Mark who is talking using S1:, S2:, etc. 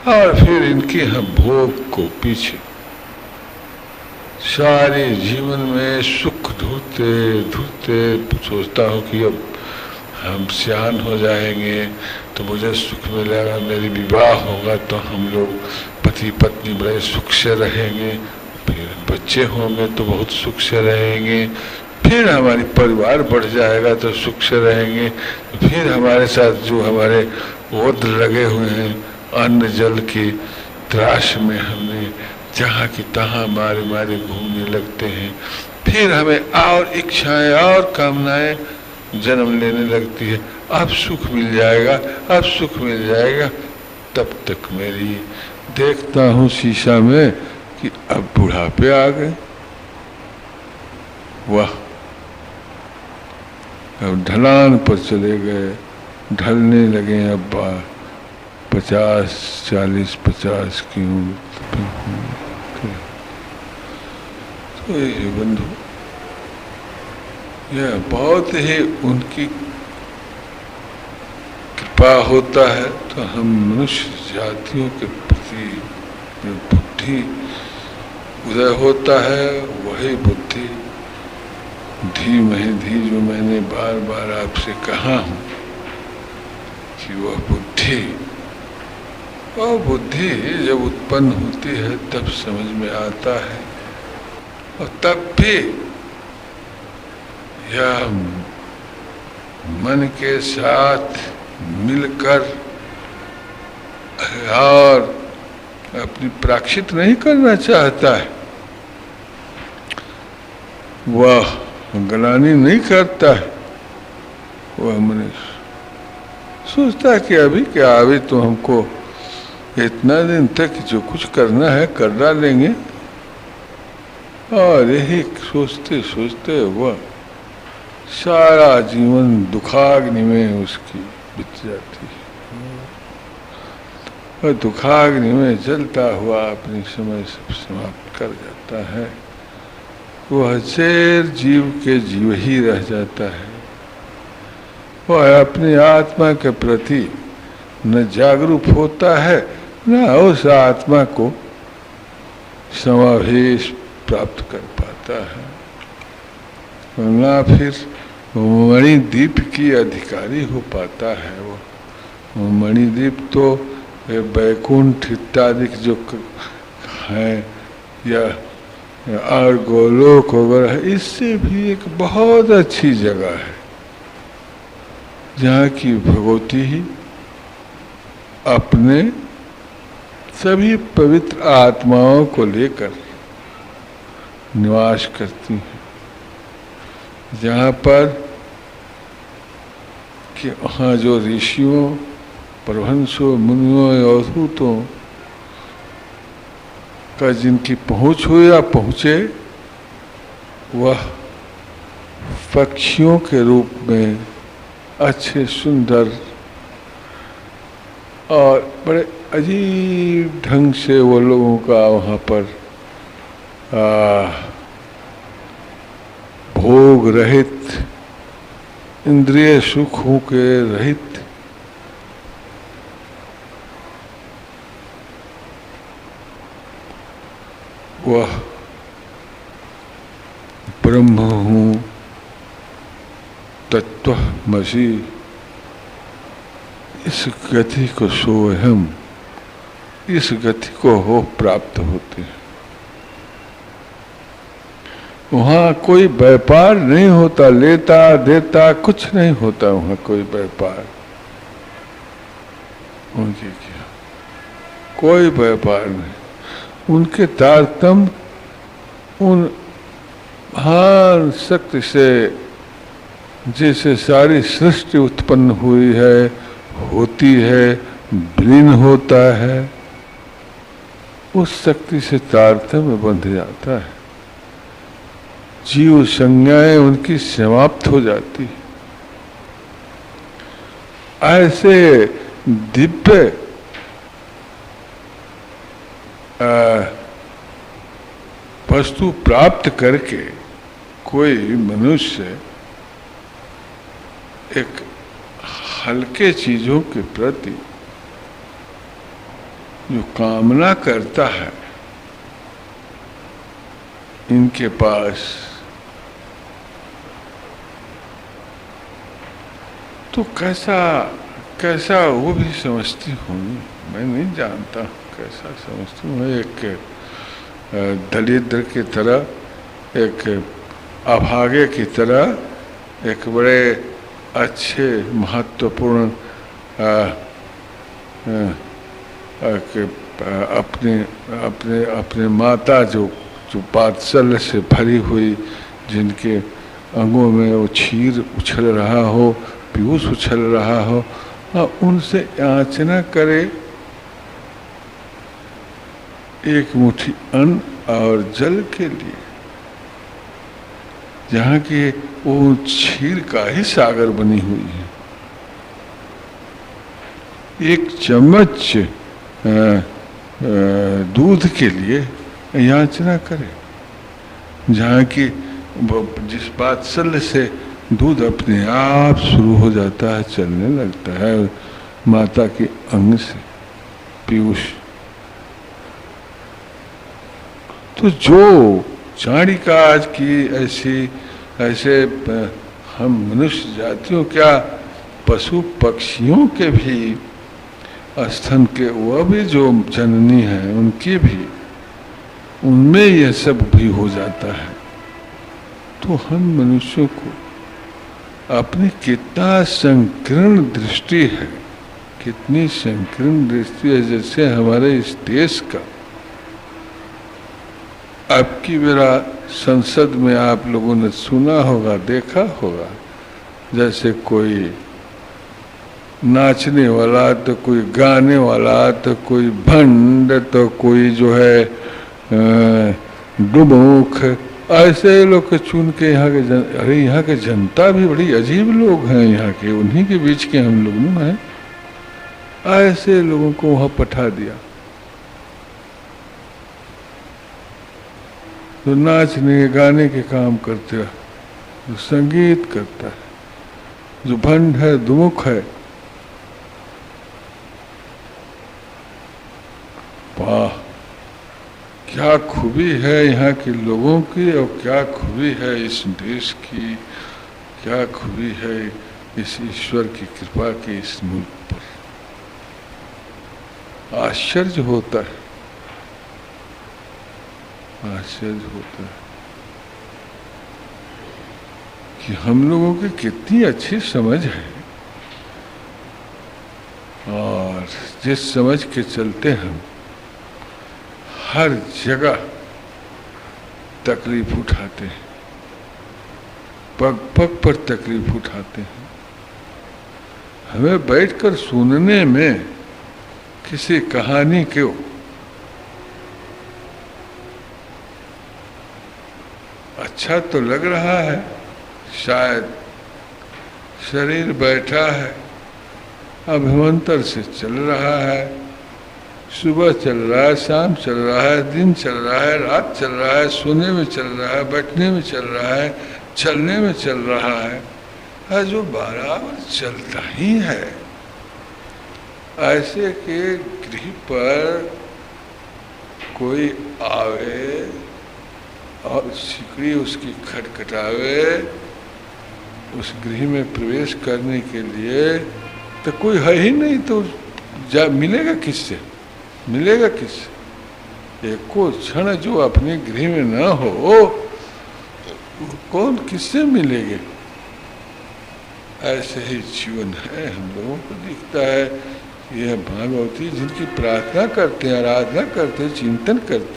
S1: और फिर इनके हम भोग को पीछे सारे जीवन में सुख ढूंढते ढूंढते सोचता हूँ कि अब हम सियान हो जाएंगे तो मुझे सुख मिलेगा, मेरी विवाह होगा तो हम लोग पति पत्नी बड़े सुख से रहेंगे, फिर बच्चे होंगे तो बहुत सुख से रहेंगे, फिर हमारी परिवार बढ़ जाएगा तो सुख से रहेंगे, फिर हमारे साथ जो हमारे ओद लगे हुए हैं अन्न जल की त्रास में हमने जहाँ की तहाँ मारे मारे घूमने लगते हैं, फिर हमें और इच्छाएं और कामनाएं जन्म लेने लगती है। अब सुख मिल जाएगा, अब सुख मिल जाएगा। तब तक मेरी देखता हूँ शीशा में कि अब बुढ़ापे आ गए। वाह, अब ढलान पर चले गए, ढलने लगे। अब 40-50 की उम्र। तो ये बंधु, यह बहुत ही उनकी कृपा होता है तो हम मनुष्य जातियों के प्रति जो बुद्धि उदय होता है, वही बुद्धि धीमहि जो मैंने बार बार आपसे कहा हूँ कि वह बुद्धि जब उत्पन्न होती है तब समझ में आता है। और तब भी यह मन के साथ मिलकर और अपनी प्रायश्चित नहीं करना चाहता है, वह ग्लानि नहीं करता है। वह मनुष्य सोचता है कि अभी क्या, अभी तो हमको इतना दिन तक जो कुछ करना है कर डालेंगे, और यही सोचते सोचते वह सारा जीवन दुखाग्नि में उसकी बीत जाती है, और दुखाग्नि में जलता हुआ अपनी समय सब समाप्त कर जाता है। वह शेर जीव के जीव ही रह जाता है। वह अपनी आत्मा के प्रति न जागरूक होता है, न उस आत्मा को समावेश प्राप्त कर पाता है, न फिर मणिद्वीप की अधिकारी हो पाता है। वो मणिद्वीप तो वैकुंठ इत्यादि जो है या और गोलोक वगैरह, इससे भी एक बहुत अच्छी जगह है जहाँ की भगवती ही अपने सभी पवित्र आत्माओं को लेकर निवास करती हैं, जहाँ पर कि वहाँ जो ऋषियों, परमहंसों, मुनियों, अवधूतों का जिनकी पहुँच हो या पहुँचे, वह पक्षियों के रूप में अच्छे सुंदर और बड़े अजीब ढंग से वो लोगों का वहाँ पर भोग रहित, इंद्रिय सुखों के रहित वह ब्रह्म हूँ, तत्वमसि, इस गति को सोहम, इस गति को हो प्राप्त होते हैं। वहाँ कोई व्यापार नहीं होता, लेता देता कुछ नहीं होता, वहाँ कोई व्यापार उनके क्या, कोई व्यापार नहीं। उनके तारतम्य उन महान शक्ति से जैसे सारी सृष्टि उत्पन्न हुई है, होती है, विलीन होता है, उस शक्ति से तारतम्य बंध जाता है। जीव संज्ञाएं उनकी समाप्त हो जाती है। ऐसे दिव्य वस्तु प्राप्त करके कोई मनुष्य एक हल्के चीजों के प्रति जो कामना करता है इनके पास, तो कैसा कैसा वो भी समझती होंगी, मैं नहीं जानता कैसा समझती हूँ। एक दलिद्र की तरह, एक अभागे की तरह, एक बड़े अच्छे महत्वपूर्ण अपने अपने अपने माता जो वात्सल्य से भरी हुई, जिनके अंगों में वो क्षीर उछल रहा हो, पीयूष उछल रहा हो, उनसे याचना करे एक मुट्ठी अन्न और जल के लिए, जहाँ की वो क्षीर का ही सागर बनी हुई है। एक चम्मच दूध के लिए याचना करे, जहाँ की जिस वात्सल्य से दूध अपने आप शुरू हो जाता है, चलने लगता है माता के अंग से पीयूष। तो जो चाणिका आज की ऐसे हम मनुष्य जातियों, क्या पशु पक्षियों के भी स्तन के, वह भी जो जननी है उनकी भी, उनमें यह सब भी हो जाता है। तो हम मनुष्यों को अपनी कितना संकीर्ण दृष्टि है, कितनी संकीर्ण दृष्टि है। जैसे हमारे इस देश का, अब की मेरा संसद में आप लोगों ने सुना होगा, देखा होगा, जैसे कोई नाचने वाला, तो कोई गाने वाला, तो कोई भंड, तो कोई जो है डुमुख, ऐसे लोग चुन के यहाँ के अरे यहाँ के जनता भी बड़ी अजीब लोग हैं यहाँ के, उन्हीं के बीच के हम लोग न हैं। ऐसे लोगों को वहाँ पठा दिया जो नाचने गाने के काम करते हैं, जो संगीत करता है, जो भंड है, दुमुख है। वाह, क्या खूबी है यहाँ के लोगों की, और क्या खूबी है इस देश की, क्या खूबी है इस ईश्वर की कृपा की इस मुल्क पर। आश्चर्य होता है, आश्चर्य होता है कि हम लोगों की कितनी अच्छी समझ है, और जिस समझ के चलते हम हर जगह तकलीफ उठाते हैं, पग पग पर तकलीफ उठाते हैं। हमें बैठकर सुनने में किसी कहानी को अच्छा तो लग रहा है, शायद शरीर बैठा है, अभिमंत्र से चल रहा है, सुबह चल रहा है, शाम चल रहा है, दिन चल रहा है, रात चल रहा है, सोने में चल रहा है, बैठने में चल रहा है, चलने में चल रहा है, जो बराबर चलता ही है। ऐसे के गृह पर कोई आवे और सिकड़ी उसकी खटखटावे उस गृह में प्रवेश करने के लिए, तो कोई है ही नहीं, तो जा मिलेगा किससे, मिलेगा किससे? एको क्षण जो अपने गृह में न हो, कौन किससे मिलेंगे? ऐसे ही जीवन है, हम लोगों को दिखता है। यह भागवती जिनकी प्रार्थना करते हैं, आराधना करते हैं, चिंतन करते हैं,